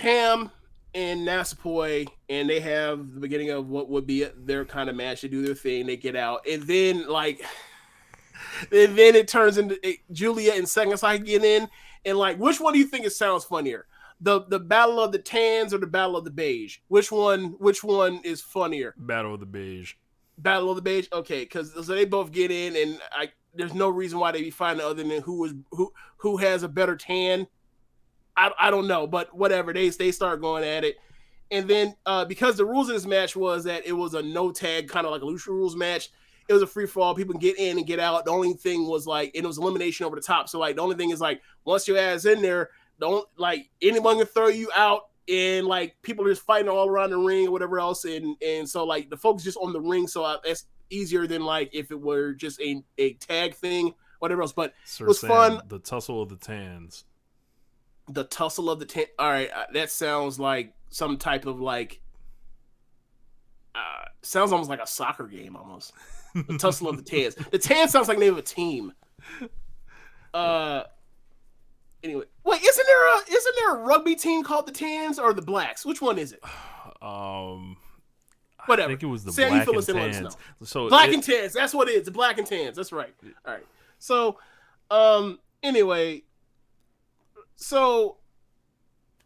Tam and Natsupoi, and they have the beginning of what would be their kind of match. They do their thing, they get out, and then and then it turns into Giulia and Second Sight get in, and like, which one do you think it sounds funnier? The battle of the tans or the battle of the beige? Which one? Which one is funnier? Battle of the Beige. Battle of the beige. Okay, because so they both get in, and there's no reason why they be fighting other than who has a better tan. I don't know, but whatever. They start going at it, and then because the rules of this match was that it was a no tag kind of like a loose rules match. It was a free for all. People can get in and get out. The only thing was like, and it was elimination over the top. So like the only thing is like, once your ass in there, don't like anyone can throw you out, and like people are just fighting all around the ring or whatever else. And so like the folks just on the ring, so that's easier than like if it were just a tag thing, whatever else. But Sir it was Sam, fun. the tussle of the tans. The tussle of the tent. All right, that sounds like some type of like. Sounds almost like a soccer game, almost. The tussle of the tans. The tans sounds like the name of a team. Anyway, wait, isn't there a rugby team called the Tans or the Blacks? Which one is it? I Whatever. think it was the Sam, Black you fill and us in, let us know. Tans. So Black and Tans. That's what it is. The Black and Tans. That's right. All right. So, anyway, so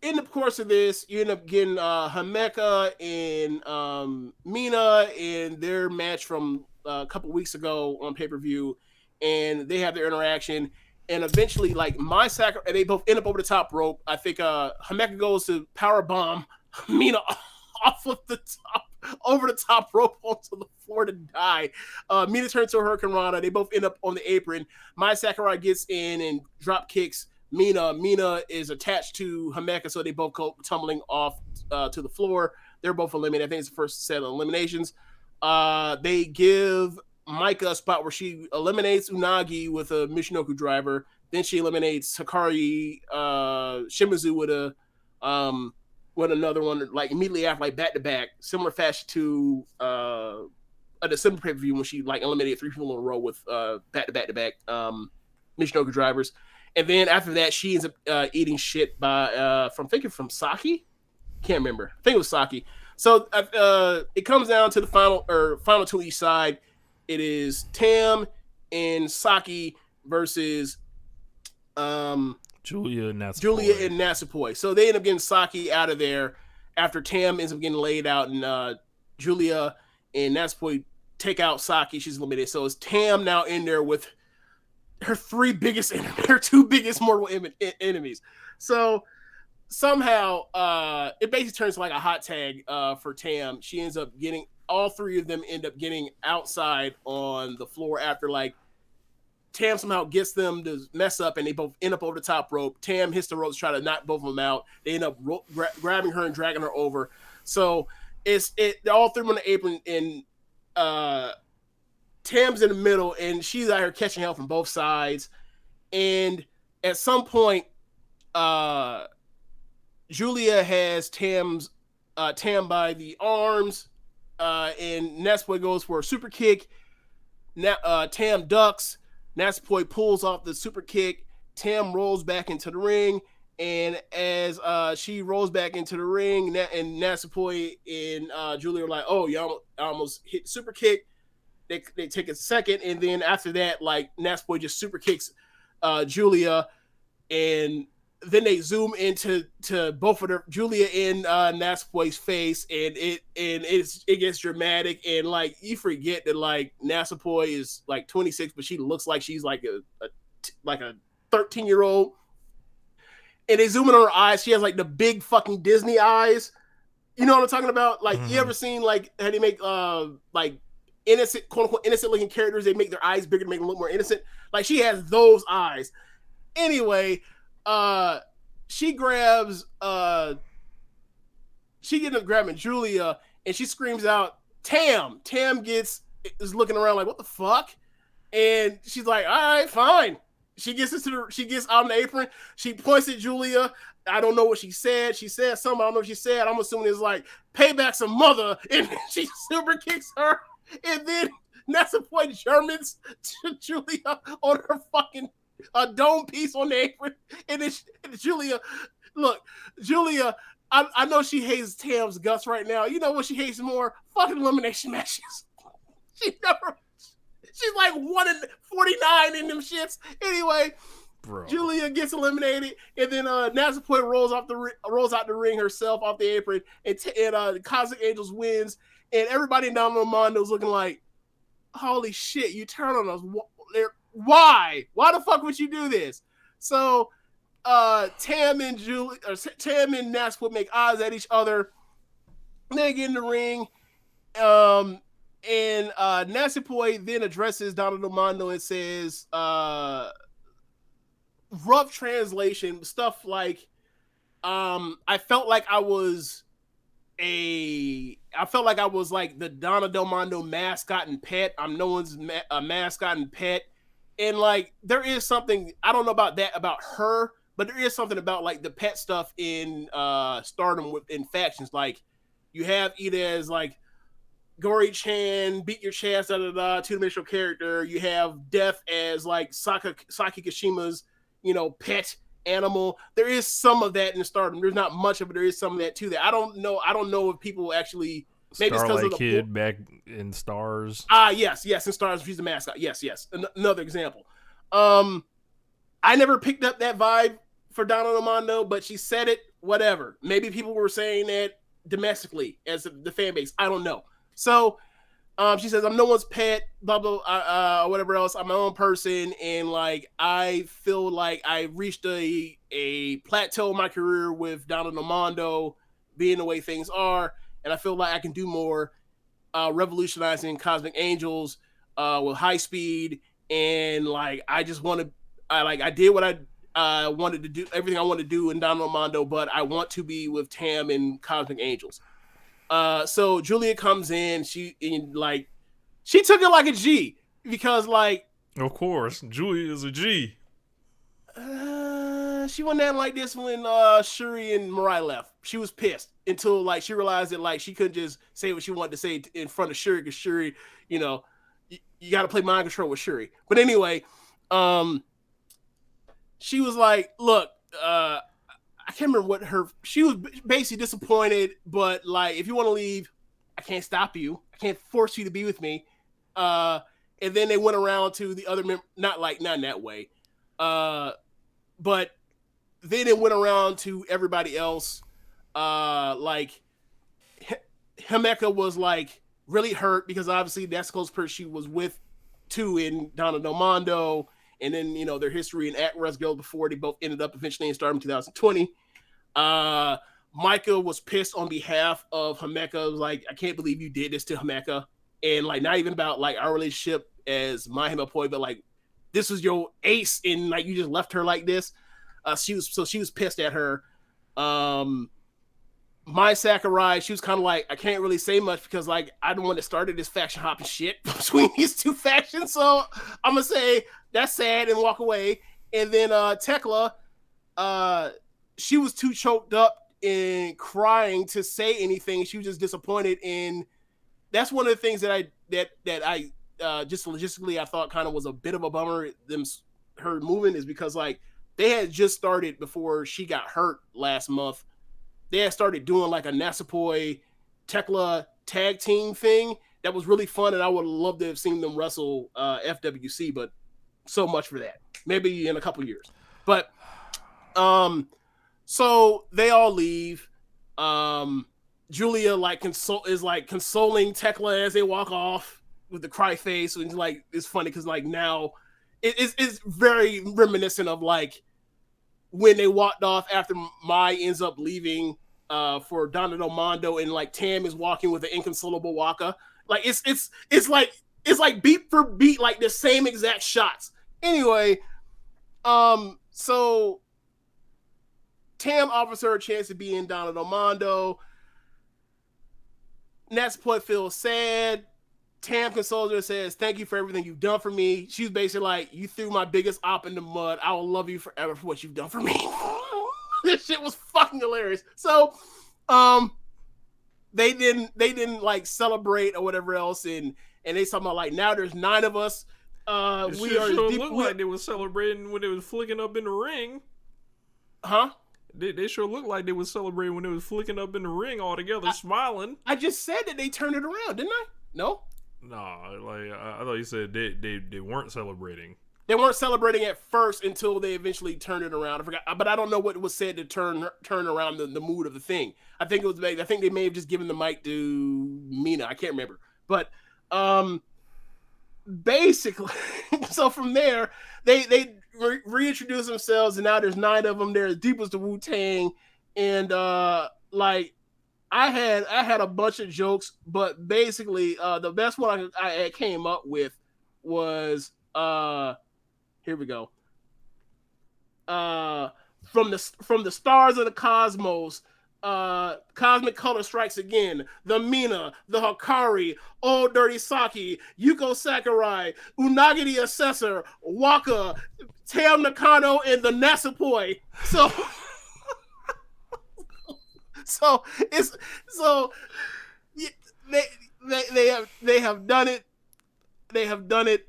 in the course of this, you end up getting Himeka and Mina in their match from a couple weeks ago on pay-per-view, and they have their interaction. And eventually, like my sacrifice, and they both end up over the top rope. I think Himeka goes to power bomb Mina off of the top, over the top rope onto the floor to die. Mina turns to a Hurricane Rana. They both end up on the apron. Mai Sakurai gets in and drop kicks Mina. Mina is attached to Himeka, so they both go tumbling off to the floor. They're both eliminated. I think it's the first set of eliminations. They give Micah a spot where she eliminates Unagi with a Michinoku driver. Then she eliminates Hikari Shimizu with another one, like immediately after, like back to back, similar fashion to a December pay per view when she like eliminated 3 people in a row with back to back Michinoku drivers. And then after that, she ends up eating shit by from thinking Saki, can't remember. I think it was Saki. So it comes down to the final two each side. It is Tam and Saki versus Giulia and Natsupoi. So they end up getting Saki out of there after Tam ends up getting laid out, and Giulia and Natsupoi take out Saki. She's eliminated. So it's Tam now in there with her two biggest mortal enemies. So somehow it basically turns like a hot tag for Tam. She ends up getting, all three of them end up getting outside on the floor after like Tam somehow gets them to mess up, and they both end up over the top rope. Tam hits the ropes, try to knock both of them out. They end up grabbing her and dragging her over. So they're all three on the apron, and Tam's in the middle, and she's out here catching hell from both sides. And at some point, Giulia has Tam by the arms, and Natsupoi goes for a super kick. Tam ducks. Natsupoi pulls off the super kick. Tam rolls back into the ring, and as she rolls back into the ring, and Natsupoi and Giulia are like, "Oh, you almost hit the super kick." They take a second, and then after that, like Natsupoi just super kicks Giulia, and then they zoom into both of their Giulia in Natsupoi's face, and it gets dramatic, and like you forget that like Natsupoi is like 26, but she looks like she's like a 13-year-old, and they zoom in on her eyes. She has like the big fucking Disney eyes. You know what I'm talking about? Like you ever seen like how they make like innocent, quote unquote innocent looking characters? They make their eyes bigger to make them look more innocent. Like she has those eyes. Anyway. She grabs she ends up grabbing Giulia, and she screams out Tam. Tam is looking around like, what the fuck? And she's like, all right, fine. She gets out on the apron. She points at Giulia. I don't know what she said. She said something. I don't know what she said. I'm assuming it's like payback's a mother, and she super kicks her, and then Natsupoi Germans to Giulia on her fucking a dome piece on the apron, and then Giulia I know she hates Tam's guts right now. You know what she hates more? Fucking elimination matches. She never. She's like 1-49 in them shits. Anyway, Bro. Giulia gets eliminated, and then Natsupoi rolls out the ring herself off the apron, and Cosmic Angels wins, and everybody in Domino Mondo's looking like, holy shit, you turn on us. Why? Why the fuck would you do this? So Tam and Natsupoi make odds at each other. They get in the ring. And Natsupoi then addresses Domino Mondo and says, rough translation, stuff like, I felt like I was like the Donna Del Mondo mascot and pet. I'm no one's mascot and pet. And like, there is something, I don't know about that, about her, but there is something about like the pet stuff in Stardom in factions. Like, you have Ida as like Gory Chan, beat your chest, two-dimensional character. You have Death as like Saki Kashima's, pet animal. There is some of that in Stardom. There's not much of it. There is some of that too. That I don't know if people actually. Maybe it's because of the Kid back in Stars. Yes, in Stars, she's the mascot. Yes. Another example. I never picked up that vibe for Donna Mondo, but she said it. Whatever. Maybe people were saying that domestically as the fan base. I don't know. So she says, I'm no one's pet, blah, blah, whatever else. I'm my own person. And like, I feel like I reached a plateau in my career with Donna Mondo being the way things are. And I feel like I can do more revolutionizing Cosmic Angels with high speed. And like, I just want to, I did what I wanted to do, everything I wanted to do in Donna Mondo, but I want to be with Tam and Cosmic Angels. So Giulia comes in, she took it like a G, because like, of course, Giulia is a G. She wasn't acting like this when Shuri and Mirai left. She was pissed until like she realized that like she couldn't just say what she wanted to say in front of Shuri, because Shuri, you got to play mind control with Shuri. But anyway, she was like, look, I can't remember she was basically disappointed, but like, if you want to leave, I can't stop you. I can't force you to be with me. And then they went around to the other not in that way. But then it went around to everybody else. Like Himeka was like really hurt because obviously that's the close person she was with too in Donna Del Mondo. And then, their history in At-Rest Guild before they both ended up eventually in Stardom 2020. Micah was pissed on behalf of Himeka. It was like, I can't believe you did this to Himeka. And like, not even about like our relationship as my Himapoi, but like, this was your ace and like, you just left her like this. She was pissed at her. My Sakurai, she was kind of like, I can't really say much because like, I don't want to start this faction hopping shit between these two factions. So I'm going to say that's sad and walk away. And then Tekla, she was too choked up and crying to say anything. She was just disappointed. And that's one of the things that I just logistically, I thought kind of was a bit of a bummer. Her moving is because like they had just started before she got hurt last month. They had started doing like a Natsupoi Tekla tag team thing that was really fun, and I would love to have seen them wrestle FWC, but so much for that. Maybe in a couple years. But so they all leave. Giulia is consoling Tekla as they walk off with the cry face, and like it's funny because like now it's very reminiscent of like when they walked off after Mai ends up leaving for Donna Del Mondo, and like Tam is walking with an inconsolable Waka. Like it's like beat for beat, like the same exact shots. Anyway, so Tam offers her a chance to be in Donna Del Mondo. Natsupoi feels sad. Tam consoles her and says, thank you for everything you've done for me. She's basically like, you threw my biggest op in the mud. I will love you forever for what you've done for me. This shit was fucking hilarious. So, they didn't like celebrate or whatever else, and they talking about like now there's 9 of us. We are. Sure looked like they were celebrating when they was flicking up in the ring. Huh? They sure looked like they was celebrating when they was flicking up in the ring all together, smiling. I just said that they turned it around, didn't I? No, Nah, like I thought you said they weren't celebrating. they weren't celebrating at first until they eventually turned it around. I forgot, but I don't know what was said to turn around the mood of the thing. I think it was. I think they may have just given the mic to Mina. I can't remember, but basically, so from there they reintroduce themselves, and now there's 9 of them. They're as deep as the Wu-Tang, and like I had a bunch of jokes, but basically the best one I came up with was here we go. From the stars of the cosmos, Cosmic Color Strikes Again, the Mina, the Hikari, Old Dirty Saki, Yuko Sakurai, Unagi the Assessor, Waka, Tam Nakano, and the Natsupoi. So it's so they have done it. They have done it.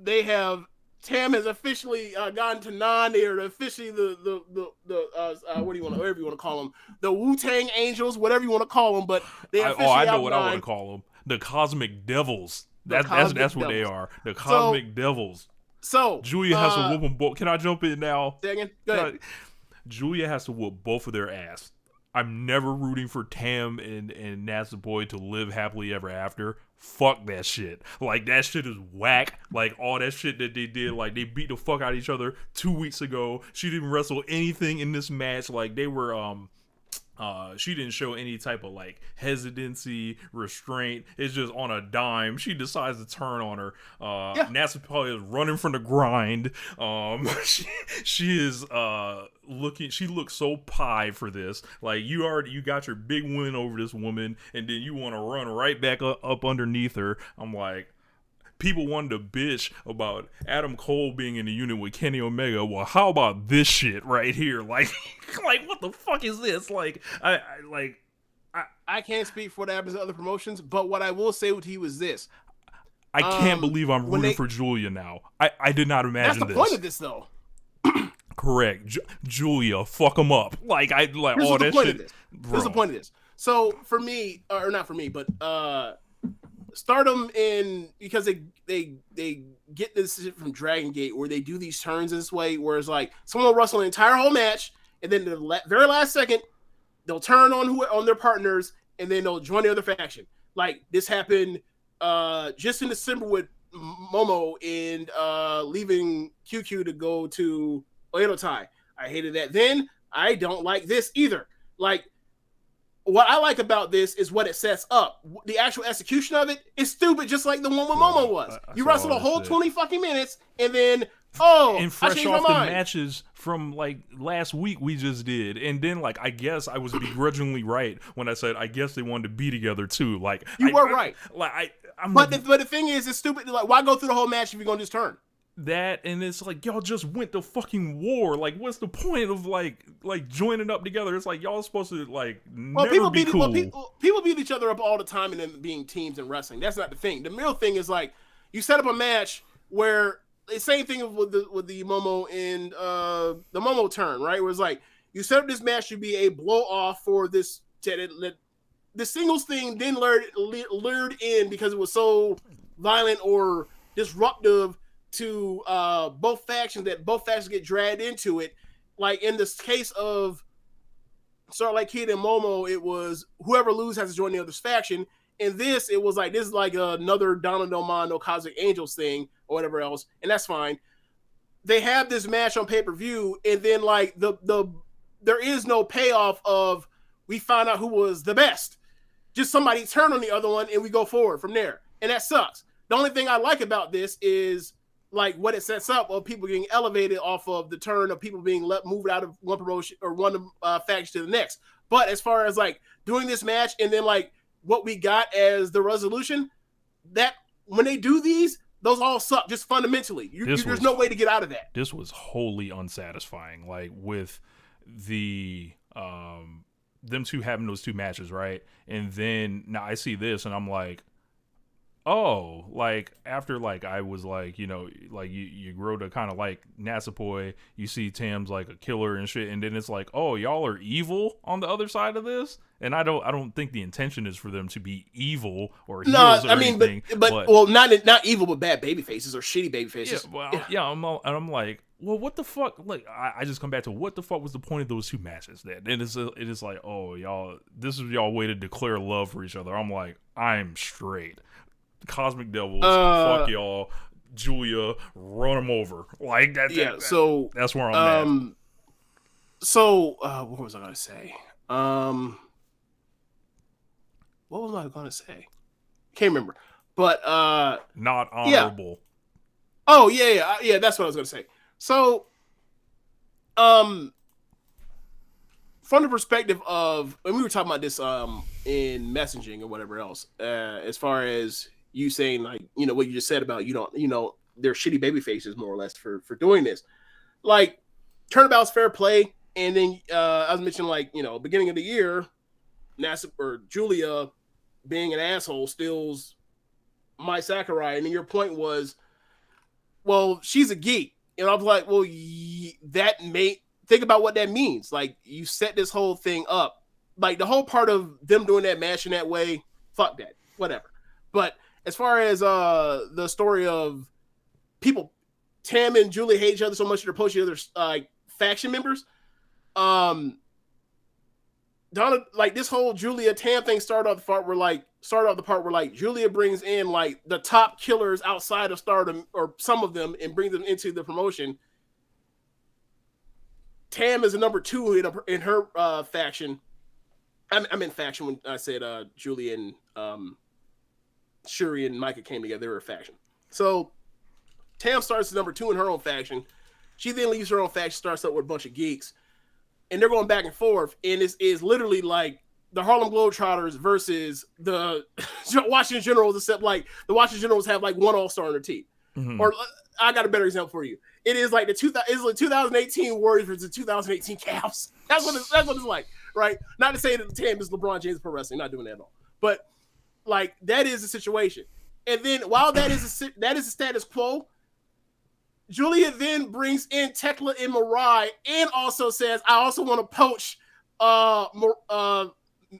They have Tam has officially gotten to Non. They are officially the what do you want to whatever you want to call them, the Wu-Tang Angels, whatever you want to call them. But they officially I know what I want to call them, the Cosmic Devils. That's what they are, the Cosmic Devils. So Giulia has to whoop them both. Can I jump in now? Second, go ahead. Giulia has to whoop both of their ass. I'm never rooting for Tam and Natsupoi to live happily ever after. Fuck that shit. Like, that shit is whack. Like, all that shit that they did, like, they beat the fuck out of each other 2 weeks ago. She didn't wrestle anything in this match. Like, they were, she didn't show any type of like hesitancy, restraint. It's just on a dime she decides to turn on her. Natsupoi is running from the grind. She is looking. She looks so pie for this. Like, you got your big win over this woman, and then you want to run right back up underneath her. I'm like, people wanted to bitch about Adam Cole being in the unit with Kenny Omega. Well, how about this shit right here? Like, like what the fuck is this? Like, I can't speak for what happens in other promotions, but what I will say with you is this. I can't believe I'm rooting for Giulia now. I did not imagine this. That's the point of this, though. Correct. Giulia, fuck them up. Like, Here's all the that point shit. Of this. Here's the point of this. So, for me, or not for me, but Stardom because they get this shit from Dragon Gate where they do these turns this way, where it's like someone will wrestle an entire whole match, and then the very last second they'll turn on their partners, and then they'll join the other faction. Like, this happened just in December with Momo and leaving QQ to go to Oedo Tai. I hated that then. I don't like this either. Like, what I like about this is what it sets up. The actual execution of it is stupid, just like the one with Momo was. You wrestled a whole 20 fucking minutes, and then, and fresh I changed off my the mind. matches from like last week we just did, and then like I guess I was begrudgingly right when I said I guess they wanted to be together too. Like, you were right. But the thing is, it's stupid. Like, why go through the whole match if you're gonna just turn? That, and it's like, y'all just went to fucking war. Like, what's the point of like joining up together? It's like y'all supposed to like never be cool. People beat each other up all the time and then being teams in wrestling. That's not the thing. The real thing is, like, you set up a match where the same thing with the Momo and the Momo turn, right? Where it's like you set up this match to be a blow off for this. The singles thing then lured in because it was so violent or disruptive to both factions that both factions get dragged into it. Like in this case of Starlight Kid and Momo, it was whoever loses has to join the other's faction. In this, it was like, this is like another Donna Del Mondo Cosmic Angels thing or whatever else, and that's fine. They have this match on pay-per-view, and then like there is no payoff of we found out who was the best. Just somebody turn on the other one and we go forward from there. And that sucks. The only thing I like about this is like what it sets up of people getting elevated off of the turn of people being moved out of one promotion or one faction to the next. But as far as like doing this match and then like what we got as the resolution, that when they do these, those all suck just fundamentally. There's no way to get out of that. This was wholly unsatisfying. Like with the them two having those two matches, right? And then now I see this and I'm like, oh, like after like I was like, like you grow to kind of like Natsupoi, you see Tam's like a killer and shit, and then it's like, oh, y'all are evil on the other side of this, and I don't think the intention is for them to be evil or No, heroes I or mean, anything, but but well, not evil, but bad baby faces or shitty baby yeah, faces. well, Yeah. yeah, I'm like, well, what the fuck? Like, I just come back to what the fuck was the point of those two matches then? And it is like, oh, y'all, this is y'all way to declare love for each other. I'm like, I'm straight. Cosmic Devils, fuck Uh, y'all. Giulia, run them over. Like yeah. So, that's where I'm at. um, what was I gonna say? Um, what was I gonna say? Can't remember. But Not yeah. honorable. Oh yeah. That's what I was gonna say. So, um, from the perspective of, and we were talking about this in messaging or whatever else, as far as you saying like what you just said about they're shitty baby faces more or less for doing this, like turnabout's fair play, and then I was mentioning like beginning of the year, NASA or Giulia being an asshole steals my Sakurai, and then your point was, well, she's a geek. And I was like, well, that may think about what that means. Like, you set this whole thing up. Like, the whole part of them doing that match in that way, fuck that. Whatever. But as far as the story of people, Tam and Julie hate each other so much they're poaching other faction members. Donna, like this whole Giulia Tam thing started off the part where like Giulia brings in like the top killers outside of Stardom, or some of them, and brings them into the promotion. Tam is a number 2 in her faction. I'm in faction when I said Giulia and Shuri and Micah came together. They were a faction. So Tam starts as number 2 in her own faction. She then leaves her own faction, starts up with a bunch of geeks, and they're going back and forth. And this is literally like the Harlem Globetrotters versus the Washington Generals, except like the Washington Generals have like one all-star on their team. Mm-hmm. Or I got a better example for you. It is like it's like 2018 Warriors versus the 2018 Cavs. That's what it's like, right? Not to say that the team is LeBron James Pro Wrestling, not doing that at all. But like that is the situation. And then while that is a status quo, Giulia then brings in Tekla and Mirai and also says, I also want to poach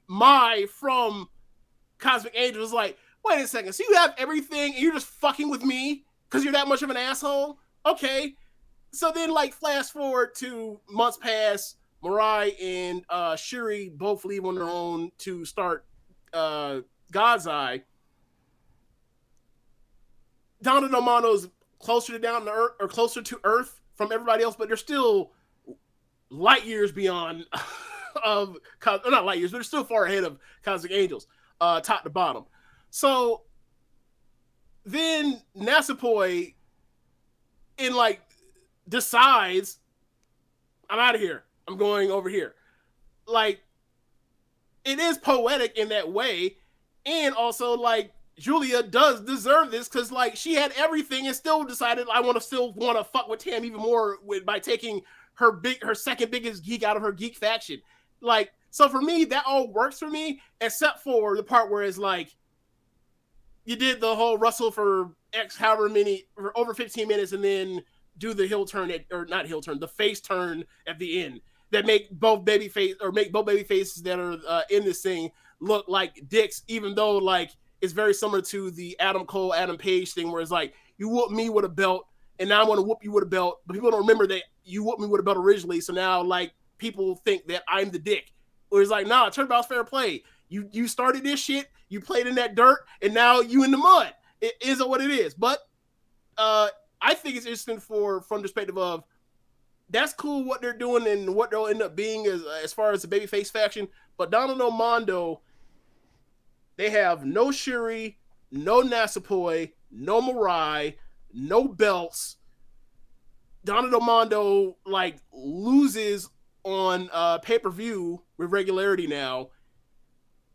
Mai from Cosmic Angels. Like, wait a second. So you have everything and you're just fucking with me because you're that much of an asshole? Okay. So then, like, flash forward to months past, Mirai and Shuri both leave on their own to start God's Eye. Donna Domano's closer to down to earth, or closer to Earth from everybody else, but they're still light years beyond of, not light years, but they're still far ahead of Cosmic Angels, top to bottom. So then Natsupoi decides, I'm out of here. I'm going over here. Like, it is poetic in that way, and also like Giulia does deserve this because like she had everything and still decided I want to fuck with Tam even more by taking her second biggest geek out of her geek faction. Like, so for me, that all works for me, except for the part where it's like you did the whole wrestle for for over 15 minutes and then do the heel turn the face turn at the end that make both baby faces that are in this thing look like dicks, even though like it's very similar to the Adam Cole, Adam Page thing where it's like, you whooped me with a belt and now I'm going to whoop you with a belt, but people don't remember that you whooped me with a belt originally. So now like people think that I'm the dick. Where it's like, nah, turnabout's fair play. You started this shit, you played in that dirt, and now you in the mud. It is what it is. But I think it's interesting from the perspective of that's cool what they're doing and what they'll end up being as far as the babyface faction. But Donald Mondo, they have no Shuri, no Natsupoi, no Mirai, no belts. Donald Mondo like loses on pay-per-view with regularity now.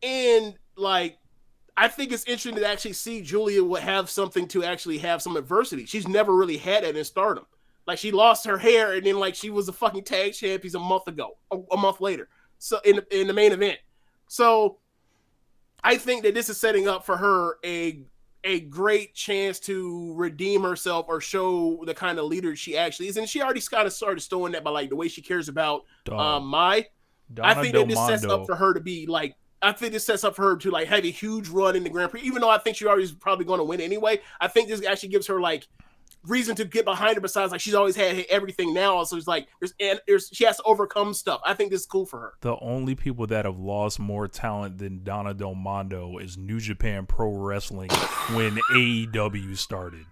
And like I think it's interesting to actually see Giulia would have something to actually have some adversity. She's never really had it in Stardom. Like she lost her hair and then like she was a fucking tag champion a month later. So in the main event. So I think that this is setting up for her a a great chance to redeem herself or show the kind of leader she actually is. And she already kind of started showing that by like the way she cares about Mai. I Donna think Del that this sets up Mondo. for her to be like, I think this sets up for her to like have a huge run in the Grand Prix, even though I think she already is probably going to win anyway. I think this actually gives her like reason to get behind her. Besides, like she's always had everything now, so it's like there's she has to overcome stuff. I think this is cool for her. The only people that have lost more talent than Donna Del Mondo is New Japan Pro Wrestling when AEW started.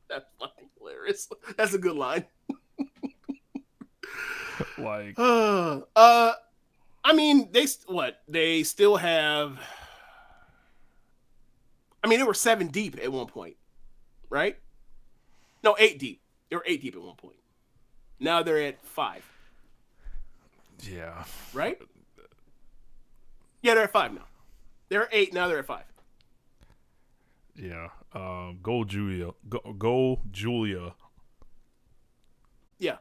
That's fucking hilarious. That's a good line. Like, I mean, they still have. I mean, they were 7 deep at one point, right? No, 8 deep. They were 8 deep at one point. Now they're at 5. yeah. Right? Yeah, they're at 5 now. They're at 8, now they're at 5. Yeah. Go Julia. Go Julia. Yeah.